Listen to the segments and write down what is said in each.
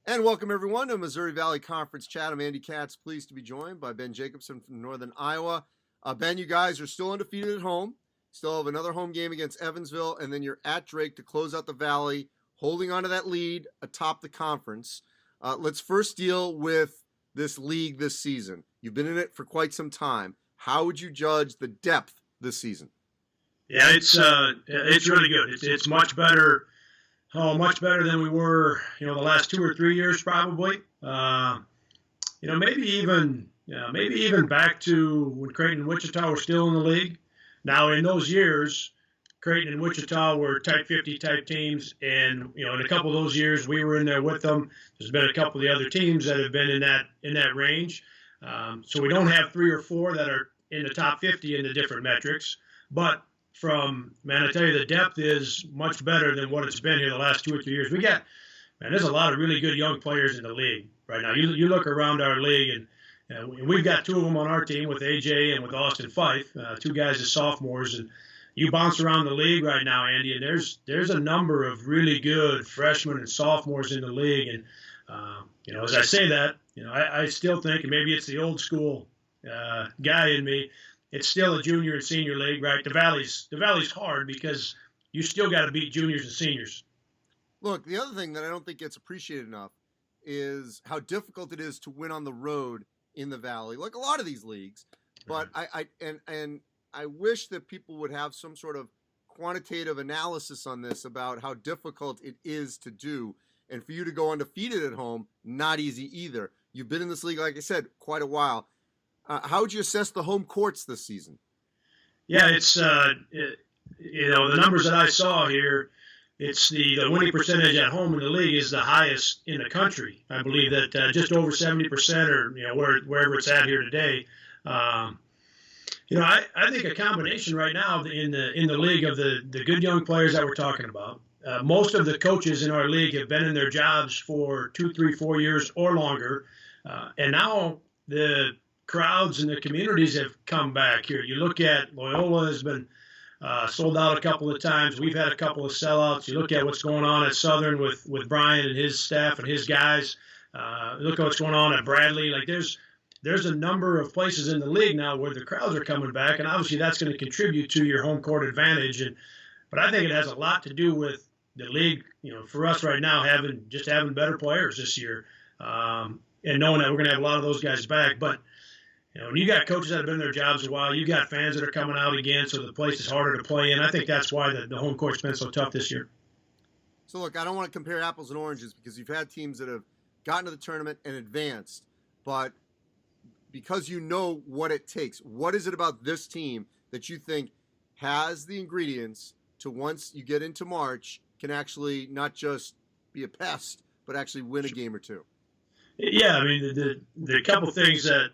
And welcome everyone to Missouri Valley Conference Chat. I'm Andy Katz, pleased to be joined by Ben Jacobson from Northern Iowa. Ben, you guys are still undefeated at home. Still have another home game against Evansville, and then you're at Drake to close out the Valley, holding on to that lead atop the conference. Let's first deal with this league this season. You've been in it for quite some time. How would you judge the depth this season? Yeah, it's really good. It's much better. Oh, much better than we were, the last 2 or 3 years probably. Maybe even back to when Creighton and Wichita were still in the league. Now, in those years, Creighton and Wichita were type 50 type teams, and in a couple of those years we were in there with them. There's been a couple of the other teams that have been in that range. So we don't have 3 or 4 that are in the top 50 in the different metrics, but I tell you, the depth is much better than what it's been here the last 2 or 3 years. There's a lot of really good young players in the league right now. You look around our league, and we've got 2 of them on our team with AJ and with Austin Fife, 2 guys as sophomores. And you bounce around the league right now, Andy, and there's a number of really good freshmen and sophomores in the league. And as I say that, I still think, and maybe it's the old school guy in me, it's still a junior and senior league, right? The Valley's hard because you still got to beat juniors and seniors. Look, the other thing that I don't think gets appreciated enough is how difficult it is to win on the road in the Valley, like a lot of these leagues. But I wish that people would have some sort of quantitative analysis on this about how difficult it is to do. And for you to go undefeated at home, not easy either. You've been in this league, like I said, quite a while. How would you assess the home courts this season? Yeah, it's the numbers that I saw here. It's the winning percentage at home in the league is the highest in the country. I believe that just over 70%, or wherever it's at here today. I think a combination right now in the league of the good young players that we're talking about. Most of the coaches in our league have been in their jobs for 2, 3, 4 years or longer, and now the crowds and the communities have come back here. You look at Loyola has been sold out a couple of times. We've had a couple of sellouts. You look at what's going on at Southern with Brian and his staff and his guys. Look at what's going on at Bradley. Like there's a number of places in the league now where the crowds are coming back, and obviously that's going to contribute to your home court advantage. But I think it has a lot to do with the league. For us right now, having better players this year, and knowing that we're going to have a lot of those guys back, but. When you got coaches that have been in their jobs a while, you got fans that are coming out again, so the place is harder to play in. I think that's why the home court's been so tough this year. So, look, I don't want to compare apples and oranges because you've had teams that have gotten to the tournament and advanced, but because you know what it takes, what is it about this team that you think has the ingredients to, once you get into March, can actually not just be a pest, but actually win a game or two? Yeah, the couple things that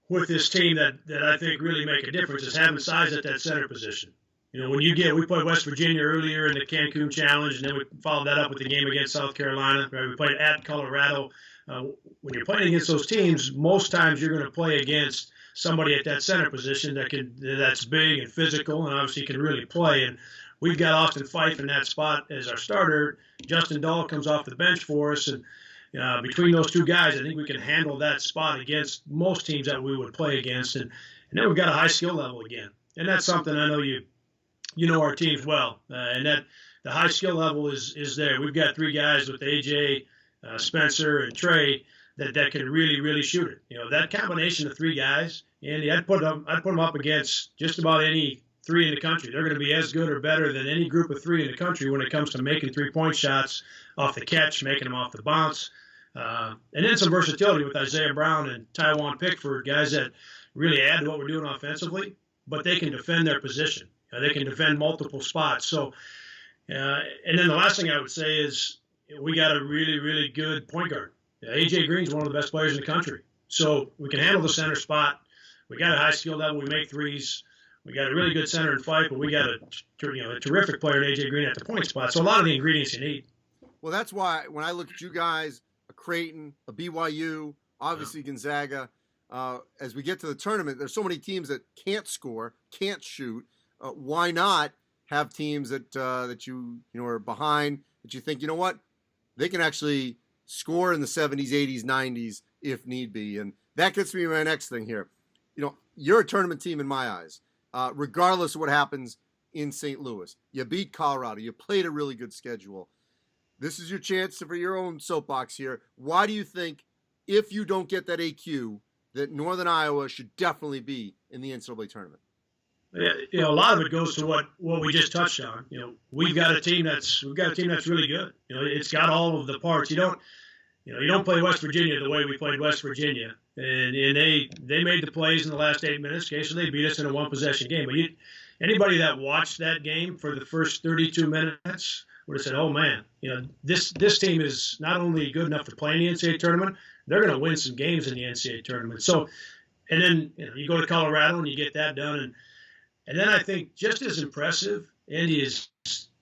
with this team that I think really make a difference is having size at that center position. We played West Virginia earlier in the Cancun Challenge, and then we followed that up with the game against South Carolina. Right? We played at Colorado. When you're playing against those teams, most times you're going to play against somebody at that center position that's big and physical and obviously can really play. And we've got Austin Fife in that spot as our starter. Justin Dahl comes off the bench for us, and between those 2 guys, I think we can handle that spot against most teams that we would play against. And then we've got a high skill level again. And that's something I know you know our teams well. And that the high skill level is there. We've got 3 guys with AJ, Spencer, and Trey that can really, really shoot it. That combination of 3 guys, Andy, I'd put them up against just about any 3 in the country. They're going to be as good or better than any group of 3 in the country when it comes to making 3-point shots off the catch, making them off the bounce. And then some versatility with Isaiah Brown and Taiwan Pickford, guys that really add to what we're doing offensively, but they can defend their position. They can defend multiple spots. So, and then the last thing I would say is we got a really, really good point guard. A.J. Green's one of the best players in the country. So we can handle the center spot. We got a high skill level. We make threes. We got a really good center and fight, but we got a terrific player in A.J. Green at the point spot. So a lot of the ingredients you need. Well, that's why when I look at you guys, a Creighton, a BYU, obviously Gonzaga, as we get to the tournament, there's so many teams that can't score, can't shoot. Why not have teams that you are behind, that you think, they can actually score in the 70s, 80s, 90s if need be. And that gets me to my next thing here. You're a tournament team in my eyes, regardless of what happens in St. Louis. You beat Colorado. You played a really good schedule. This is your chance for your own soapbox here. Why do you think, if you don't get that AQ, that Northern Iowa should definitely be in the NCAA tournament? A lot of it goes to what we just touched on. We've got a team that's really good. It's got all of the parts. You don't play West Virginia the way we played West Virginia, and they made the plays in the last 8 minutes. Okay, so they beat us in a 1-possession game. But anybody that watched that game for the first 32 minutes would have said, "Oh man, this team is not only good enough to play in the NCAA tournament, they're going to win some games in the NCAA tournament." So, and then you go to Colorado and you get that done, and then I think just as impressive, Andy, is,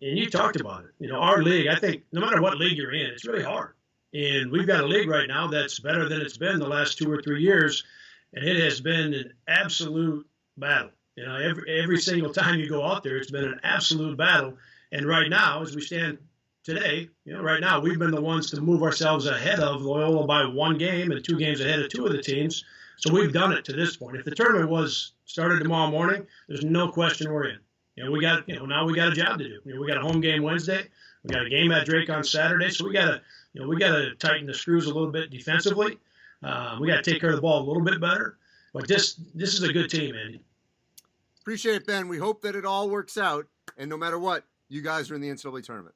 and you talked about it. Our league. I think no matter what league you're in, it's really hard. And we've got a league right now that's better than it's been the last 2 or 3 years, and it has been an absolute battle. Every single time you go out there, it's been an absolute battle. And right now, as we stand today, right now we've been the ones to move ourselves ahead of Loyola by 1 game and 2 games ahead of 2 of the teams. So we've done it to this point. If the tournament was started tomorrow morning, there's no question we're in. Now we got a job to do. We got a home game Wednesday. We got a game at Drake on Saturday. So we got to tighten the screws a little bit defensively. We got to take care of the ball a little bit better. But this is a good team, Andy. Appreciate it, Ben. We hope that it all works out. And no matter what, you guys are in the NCAA tournament.